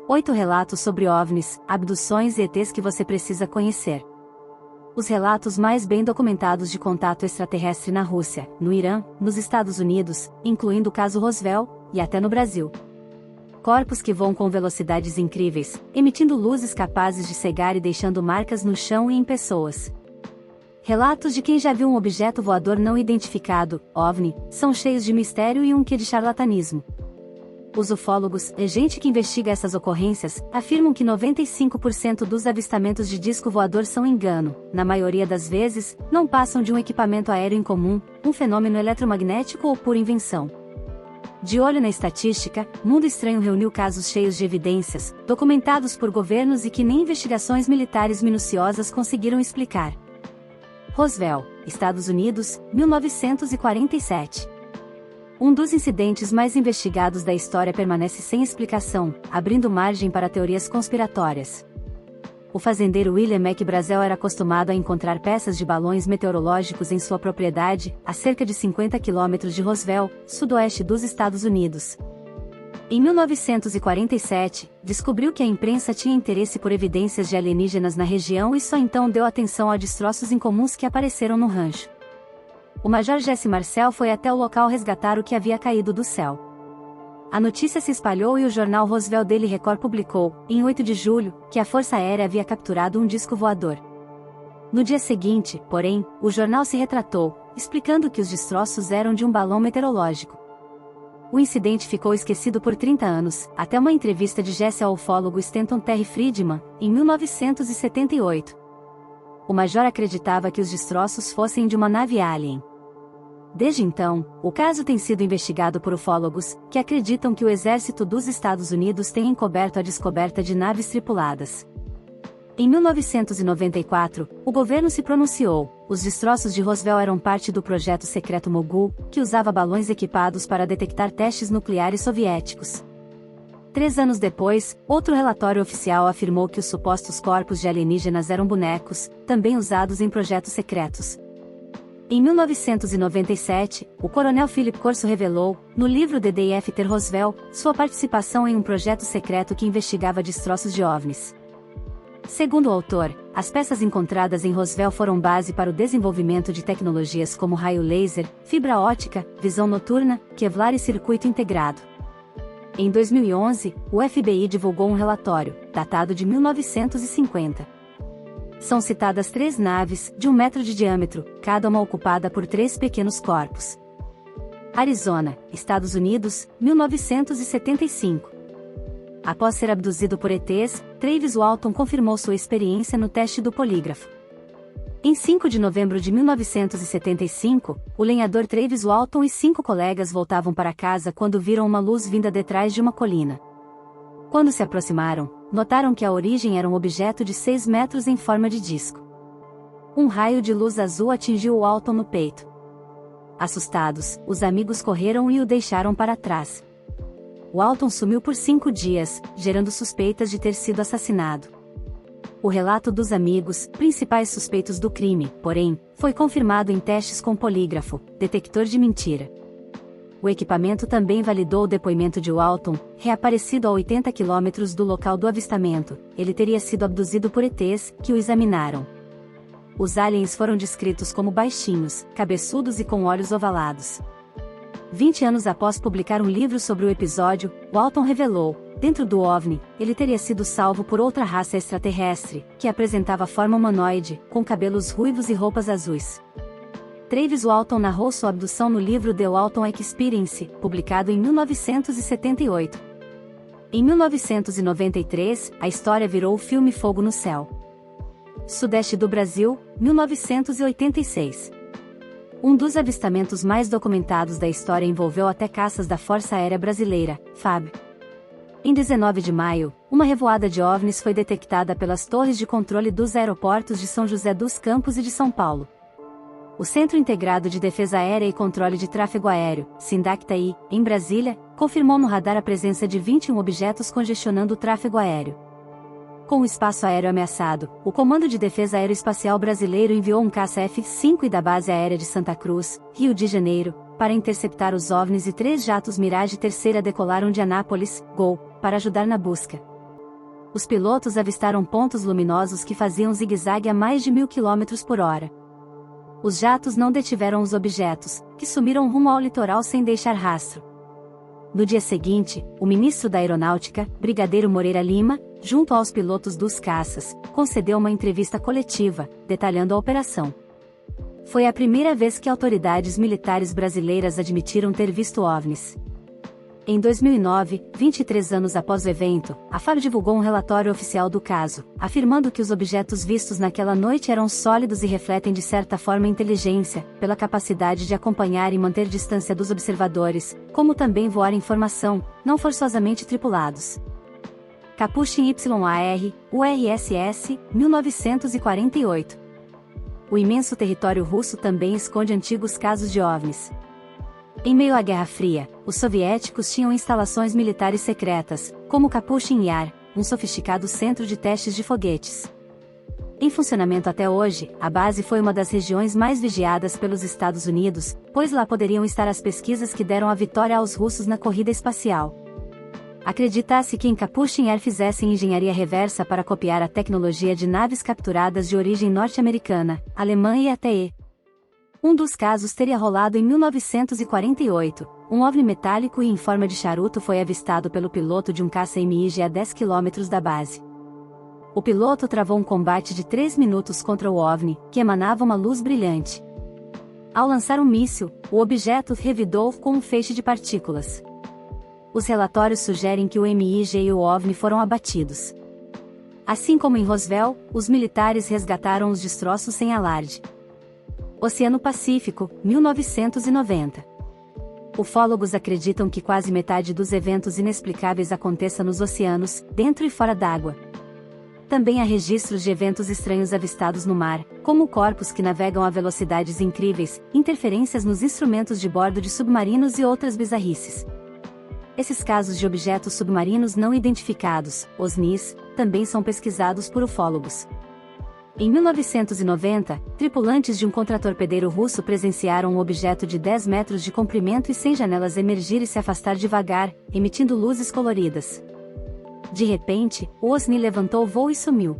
8 relatos sobre OVNIs, abduções e ETs que você precisa conhecer. Os relatos mais bem documentados de contato extraterrestre na Rússia, no Irã, nos Estados Unidos, incluindo o caso Roswell, e até no Brasil. Corpos que voam com velocidades incríveis, emitindo luzes capazes de cegar e deixando marcas no chão e em pessoas. Relatos de quem já viu um objeto voador não identificado, OVNI, são cheios de mistério e um quê de charlatanismo. Os ufólogos, gente que investiga essas ocorrências, afirmam que 95% dos avistamentos de disco voador são engano, na maioria das vezes, não passam de um equipamento aéreo incomum, um fenômeno eletromagnético ou pura invenção. De olho na estatística, Mundo Estranho reuniu casos cheios de evidências, documentados por governos e que nem investigações militares minuciosas conseguiram explicar. Roswell, Estados Unidos, 1947. Um dos incidentes mais investigados da história permanece sem explicação, abrindo margem para teorias conspiratórias. O fazendeiro William McBrazel era acostumado a encontrar peças de balões meteorológicos em sua propriedade, a cerca de 50 quilômetros de Roswell, sudoeste dos Estados Unidos. Em 1947, descobriu que a imprensa tinha interesse por evidências de alienígenas na região e só então deu atenção a destroços incomuns que apareceram no rancho. O Major Jesse Marcel foi até o local resgatar o que havia caído do céu. A notícia se espalhou e o jornal Roswell Daily Record publicou, em 8 de julho, que a Força Aérea havia capturado um disco voador. No dia seguinte, porém, o jornal se retratou, explicando que os destroços eram de um balão meteorológico. O incidente ficou esquecido por 30 anos, até uma entrevista de Jesse ao ufólogo Stanton Terry Friedman, em 1978. O major acreditava que os destroços fossem de uma nave alien. Desde então, o caso tem sido investigado por ufólogos, que acreditam que o exército dos Estados Unidos tem encoberto a descoberta de naves tripuladas. Em 1994, o governo se pronunciou: os destroços de Roswell eram parte do projeto secreto Mogul, que usava balões equipados para detectar testes nucleares soviéticos. 3 anos depois, outro relatório oficial afirmou que os supostos corpos de alienígenas eram bonecos, também usados em projetos secretos. Em 1997, o coronel Philip Corso revelou, no livro The Day After Roswell, sua participação em um projeto secreto que investigava destroços de OVNIs. Segundo o autor, as peças encontradas em Roswell foram base para o desenvolvimento de tecnologias como raio laser, fibra ótica, visão noturna, Kevlar e circuito integrado. Em 2011, o FBI divulgou um relatório, datado de 1950. São citadas 3 naves, de 1 metro de diâmetro, cada uma ocupada por 3 pequenos corpos. Arizona, Estados Unidos, 1975. Após ser abduzido por ETs, Travis Walton confirmou sua experiência no teste do polígrafo. Em 5 de novembro de 1975, o lenhador Travis Walton e 5 colegas voltavam para casa quando viram uma luz vinda detrás de uma colina. Quando se aproximaram, notaram que a origem era um objeto de 6 metros em forma de disco. Um raio de luz azul atingiu Walton no peito. Assustados, os amigos correram e o deixaram para trás. Walton sumiu por 5 dias, gerando suspeitas de ter sido assassinado. O relato dos amigos, principais suspeitos do crime, porém, foi confirmado em testes com polígrafo, detector de mentira. O equipamento também validou o depoimento de Walton, reaparecido a 80 quilômetros do local do avistamento. Ele teria sido abduzido por ETs, que o examinaram. Os aliens foram descritos como baixinhos, cabeçudos e com olhos ovalados. 20 anos após publicar um livro sobre o episódio, Walton revelou: dentro do OVNI, ele teria sido salvo por outra raça extraterrestre, que apresentava forma humanoide, com cabelos ruivos e roupas azuis. Travis Walton narrou sua abdução no livro The Walton Experience, publicado em 1978. Em 1993, a história virou o filme Fogo no Céu. Sudeste do Brasil, 1986. Um dos avistamentos mais documentados da história envolveu até caças da Força Aérea Brasileira, FAB. Em 19 de maio, uma revoada de OVNIs foi detectada pelas torres de controle dos aeroportos de São José dos Campos e de São Paulo. O Centro Integrado de Defesa Aérea e Controle de Tráfego Aéreo, SINDAC-TAI, em Brasília, confirmou no radar a presença de 21 objetos congestionando o tráfego aéreo. Com o espaço aéreo ameaçado, o Comando de Defesa Aeroespacial Brasileiro enviou um caça F-5 da Base Aérea de Santa Cruz, Rio de Janeiro, para interceptar os OVNIs e 3 jatos Mirage terceira decolaram de Anápolis, Gol, para ajudar na busca. Os pilotos avistaram pontos luminosos que faziam zigue-zague a mais de 1000 km por hora. Os jatos não detiveram os objetos, que sumiram rumo ao litoral sem deixar rastro. No dia seguinte, o ministro da Aeronáutica, Brigadeiro Moreira Lima, junto aos pilotos dos caças, concedeu uma entrevista coletiva, detalhando a operação. Foi a primeira vez que autoridades militares brasileiras admitiram ter visto OVNIs. Em 2009, 23 anos após o evento, a FAB divulgou um relatório oficial do caso, afirmando que os objetos vistos naquela noite eram sólidos e refletem de certa forma inteligência, pela capacidade de acompanhar e manter distância dos observadores, como também voar em formação, não forçosamente tripulados. Kapustin YAR, URSS, 1948. O imenso território russo também esconde antigos casos de OVNIs. Em meio à Guerra Fria, os soviéticos tinham instalações militares secretas, como Kapustin Yar, um sofisticado centro de testes de foguetes. Em funcionamento até hoje, a base foi uma das regiões mais vigiadas pelos Estados Unidos, pois lá poderiam estar as pesquisas que deram a vitória aos russos na corrida espacial. Acredita-se que em Kapustin Yar fizessem engenharia reversa para copiar a tecnologia de naves capturadas de origem norte-americana, alemã e até. Um dos casos teria rolado em 1948, um OVNI metálico e em forma de charuto foi avistado pelo piloto de um caça MiG a 10 km da base. O piloto travou um combate de 3 minutos contra o OVNI, que emanava uma luz brilhante. Ao lançar um míssil, o objeto revidou com um feixe de partículas. Os relatórios sugerem que o MiG e o OVNI foram abatidos. Assim como em Roswell, os militares resgataram os destroços sem alarde. Oceano Pacífico, 1990. Ufólogos acreditam que quase metade dos eventos inexplicáveis aconteça nos oceanos, dentro e fora d'água. Também há registros de eventos estranhos avistados no mar, como corpos que navegam a velocidades incríveis, interferências nos instrumentos de bordo de submarinos e outras bizarrices. Esses casos de objetos submarinos não identificados, OSNIs, também são pesquisados por ufólogos. Em 1990, tripulantes de um contratorpedeiro russo presenciaram um objeto de 10 metros de comprimento e sem janelas emergir e se afastar devagar, emitindo luzes coloridas. De repente, o OSNI levantou o voo e sumiu.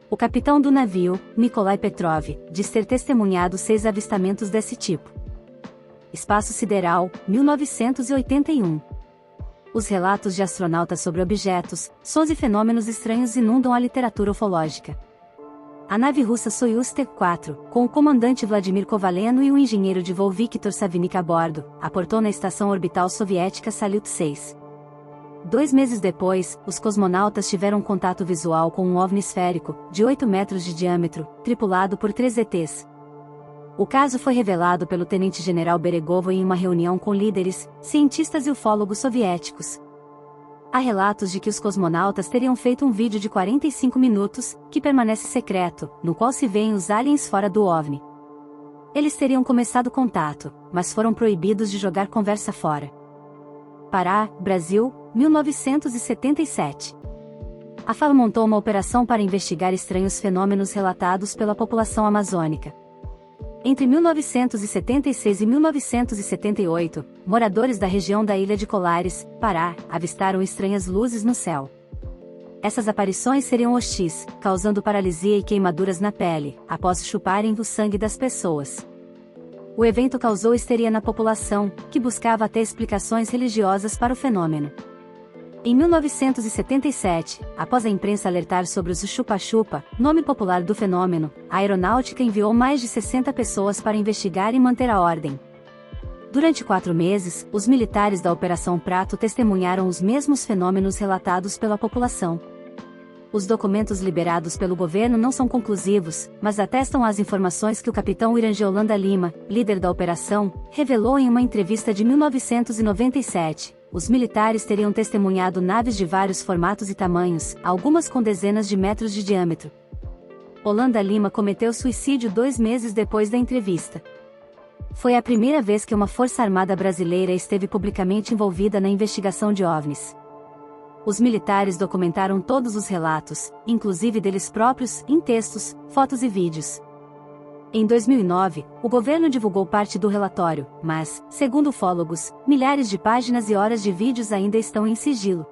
O capitão do navio, Nikolai Petrov, diz ter testemunhado 6 avistamentos desse tipo. Espaço Sideral, 1981. Os relatos de astronautas sobre objetos, sons e fenômenos estranhos inundam a literatura ufológica. A nave russa Soyuz T-4, com o comandante Vladimir Kovaleno e o engenheiro de voo Viktor Savinik a bordo, aportou na estação orbital soviética Salyut 6. 2 meses depois, os cosmonautas tiveram contato visual com um OVNI esférico, de 8 metros de diâmetro, tripulado por 3 ETs. O caso foi revelado pelo tenente-general Beregovo em uma reunião com líderes, cientistas e ufólogos soviéticos. Há relatos de que os cosmonautas teriam feito um vídeo de 45 minutos, que permanece secreto, no qual se veem os aliens fora do OVNI. Eles teriam começado contato, mas foram proibidos de jogar conversa fora. Pará, Brasil, 1977. A FAO montou uma operação para investigar estranhos fenômenos relatados pela população amazônica. Entre 1976 e 1978, moradores da região da Ilha de Colares, Pará, avistaram estranhas luzes no céu. Essas aparições seriam hostis, causando paralisia e queimaduras na pele, após chuparem o sangue das pessoas. O evento causou histeria na população, que buscava até explicações religiosas para o fenômeno. Em 1977, após a imprensa alertar sobre os chupa-chupa, nome popular do fenômeno, a aeronáutica enviou mais de 60 pessoas para investigar e manter a ordem. Durante 4 meses, os militares da Operação Prato testemunharam os mesmos fenômenos relatados pela população. Os documentos liberados pelo governo não são conclusivos, mas atestam as informações que o capitão Irangeolanda Lima, líder da operação, revelou em uma entrevista de 1997. Os militares teriam testemunhado naves de vários formatos e tamanhos, algumas com dezenas de metros de diâmetro. Holanda Lima cometeu suicídio 2 meses depois da entrevista. Foi a primeira vez que uma força armada brasileira esteve publicamente envolvida na investigação de OVNIs. Os militares documentaram todos os relatos, inclusive deles próprios, em textos, fotos e vídeos. Em 2009, o governo divulgou parte do relatório, mas, segundo ufólogos, milhares de páginas e horas de vídeos ainda estão em sigilo.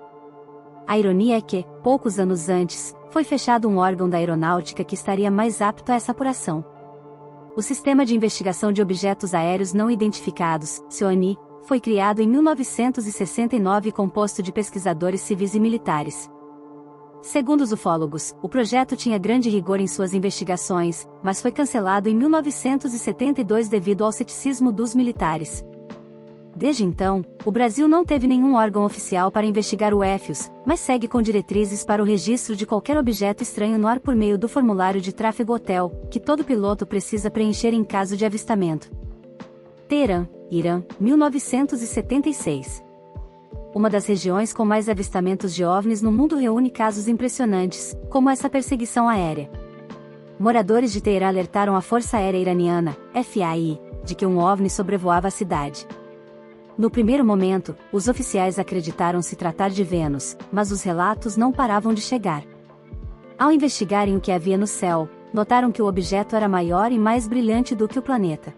A ironia é que, poucos anos antes, foi fechado um órgão da aeronáutica que estaria mais apto a essa apuração. O Sistema de Investigação de Objetos Aéreos Não Identificados, SIONI, foi criado em 1969 e composto de pesquisadores civis e militares. Segundo os ufólogos, o projeto tinha grande rigor em suas investigações, mas foi cancelado em 1972 devido ao ceticismo dos militares. Desde então, o Brasil não teve nenhum órgão oficial para investigar UFOs, mas segue com diretrizes para o registro de qualquer objeto estranho no ar por meio do formulário de tráfego hotel, que todo piloto precisa preencher em caso de avistamento. Teherã, Irã, 1976. Uma das regiões com mais avistamentos de OVNIs no mundo reúne casos impressionantes, como essa perseguição aérea. Moradores de Teherã alertaram a Força Aérea Iraniana, FAI, de que um OVNI sobrevoava a cidade. No primeiro momento, os oficiais acreditaram se tratar de Vênus, mas os relatos não paravam de chegar. Ao investigarem o que havia no céu, notaram que o objeto era maior e mais brilhante do que o planeta.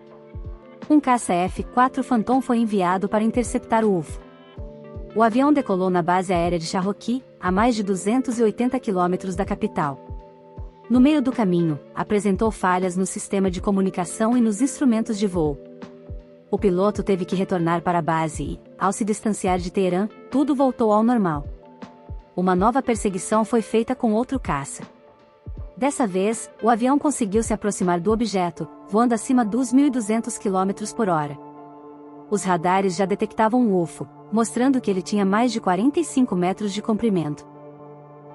Um caça F-4 Phantom foi enviado para interceptar o UFO. O avião decolou na base aérea de Cherokee, a mais de 280 quilômetros da capital. No meio do caminho, apresentou falhas no sistema de comunicação e nos instrumentos de voo. O piloto teve que retornar para a base e, ao se distanciar de Teherã, tudo voltou ao normal. Uma nova perseguição foi feita com outro caça. Dessa vez, o avião conseguiu se aproximar do objeto, voando acima dos 1.200 km por hora. Os radares já detectavam o UFO, mostrando que ele tinha mais de 45 metros de comprimento.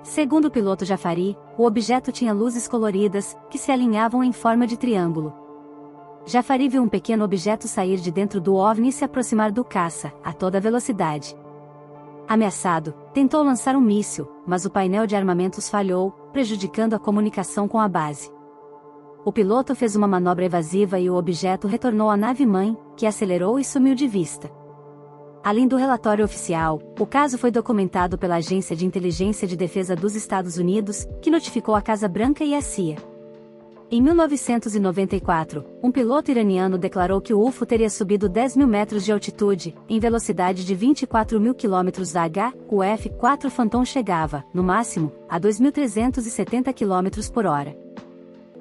Segundo o piloto Jafari, o objeto tinha luzes coloridas, que se alinhavam em forma de triângulo. Jafari viu um pequeno objeto sair de dentro do OVNI e se aproximar do caça, a toda velocidade. Ameaçado, tentou lançar um míssil, mas o painel de armamentos falhou, prejudicando a comunicação com a base. O piloto fez uma manobra evasiva e o objeto retornou à nave-mãe, que acelerou e sumiu de vista. Além do relatório oficial, o caso foi documentado pela Agência de Inteligência de Defesa dos Estados Unidos, que notificou a Casa Branca e a CIA. Em 1994, um piloto iraniano declarou que o UFO teria subido 10.000 metros de altitude, em velocidade de 24.000 km/h. O F-4 Phantom chegava, no máximo, a 2.370 km por hora.